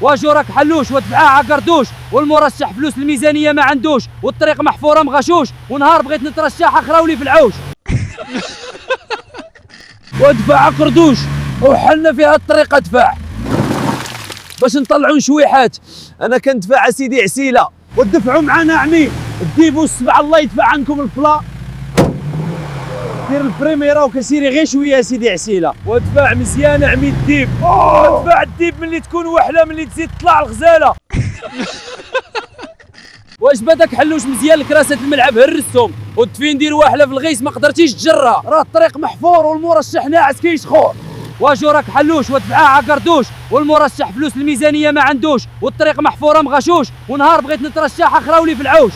واجو راك حلوش ودفعها عقردوش، والمرشح فلوس الميزانيه ما عندوش، والطريق محفوره مغشوش، ونهار بغيت نترشح اخراولي في العوش. ودفع عقردوش وحلنا في هالطريقه ادفع باش نطلعوا شويحات. انا كندفع سيدي عسيله ودفعوا معنا عمي الديب والسبع، الله يدفع عنكم الفلا. دير البريميرا وكسيري غير شويه سيدي عسيله، ودفع مزيان عمي الديب. ودفع الديب ملي تكون وحله، ملي تزيد تطلع الغزاله. واش بدك حلوش مزيان لكراسه الملعب هرستهم، والدفين دير واحله في الغيس ما قدرتيش تجرها، راه الطريق محفور والمرشح ناعس كيشخور. واجو راك حلوش ودفعها عقردوش، والمرشح فلوس الميزانيه ما عندوش، والطريق محفوره مغشوش، ونهار بغيت نترشح اخراولي في العوش.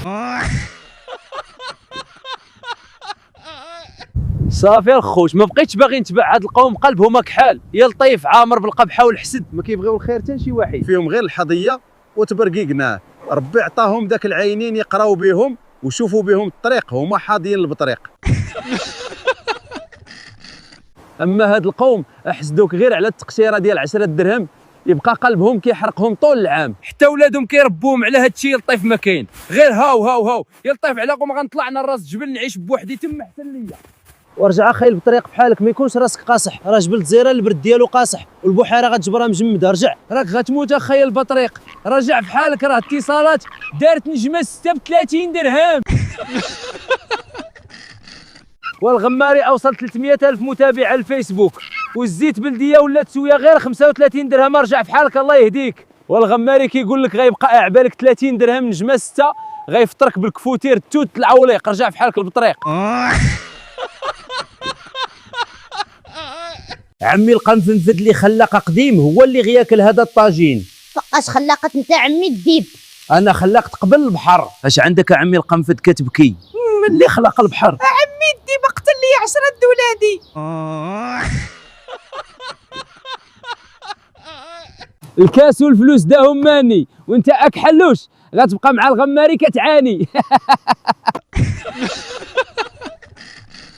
صافي الخوش، ما بقيتش باغي نتبع هاد القوم قلبهم كحال، يا لطيف عامر بالقبحه والحسد، ما كيبغيو الخير حتى شي واحد فيهم غير الحظيه وتبرقيقناه. ربي عطاهم داك العينين يقراو بهم وشوفوا بهم الطريق، هما حاضيين البطريق. اما هاد القوم احسدوك غير على التقشيره ديال 10 درهم، يبقى قلبهم كيحرقهم طول العام، حتى ولادهم كيربوهم على هادشي. يا لطيف ما كاين غير هاو هاو هاو، يا لطيف على قوم غنطلع انا لراس الجبل نعيش بوحدي تما احسن ليا. ورجع خايل بطريق بحالك، ما يكونش راسك قاصح، راه جبل الجزيره البرد ديالو قاصح، والبحيره غتجبرها مجمده. رجع راك غتموت اخايا البطريق، رجع بحالك، راه اتصالات دارت نجمه 6 ب 30 درهم. والغماري اوصل 300 الف متابع على الفيسبوك، والزيت بلديه ولات تسويه غير 35 درهم. رجع بحالك الله يهديك. والغماري كيقول لك غيبقى عبالك 30 درهم نجمه 6، غيفطرك بالكفوتير التوت العوليق. رجع بحالك البطريق. عمي القنفنفد اللي خلاق قديم هو اللي غياكل هذا الطاجين. فقاش خلاقت انت عمي الديب؟ انا خلقت قبل البحر. اش عندك عمي القنفذ كتبكي؟ من اللي خلق البحر؟ عمي الديب قتل لي 10 ولادي. الكاس والفلوس داهم ماني، وانت اك حلوش غتبقى مع الغماري كتعاني.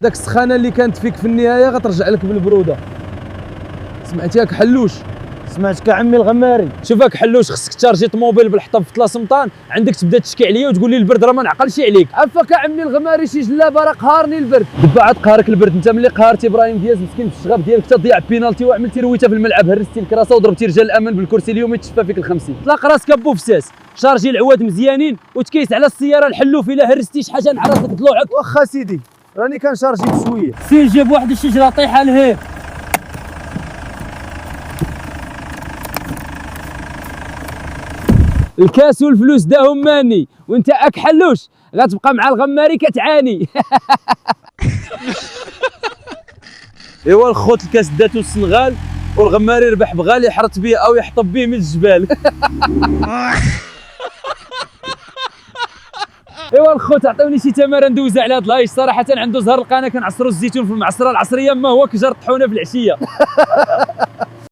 داك السخانه اللي كانت فيك في النهايه غترجع لك بالبروده. سمعتيك حلوش؟ سمعتك عمي الغماري. شوفك حلوش، خصك تشارجي طوموبيل بالحطب في طلاسمطان، عندك تبدا تشكي عليا وتقول لي البرد راه ما نعقلش عليك. عفاك عمي الغماري، شي جلابه راه قهرني البرد. دابا عاد قهرك البرد، انت ملي قهرتي ابراهيم دياز مسكين في الشغاب ديالك تضيع بينالتي وعملتي رويته في الملعب، هرستي الكراسه وضربتي رجال الامن بالكرسي اليوم يتشفى فيك ال50. طلق راسك ابو فساس، شارجي العواد مزيانين وتكيس على السياره الحلوف الا هرستي شي حاجه نعرفك ضلوعك. واخا سيدي راني كنشارجي بشويه. سير جيب واحد الشجره طيحه لهيه. الكاس والفلوس داهم ماني، وانت اك حلوش غتبقى مع الغماري كتعاني. ايوا الخوت الكاس داتو السنغال، والغماري ربح بغالي يحرط بيه او يحطب بيه من الجبال. ايوا الخوت عطيوني شي تماره ندوز على هاد الهايش، صراحه عنده زهر القناه كنعصروا الزيتون في المعصره العصريه، ما هو كجر الطحونه في العشيه.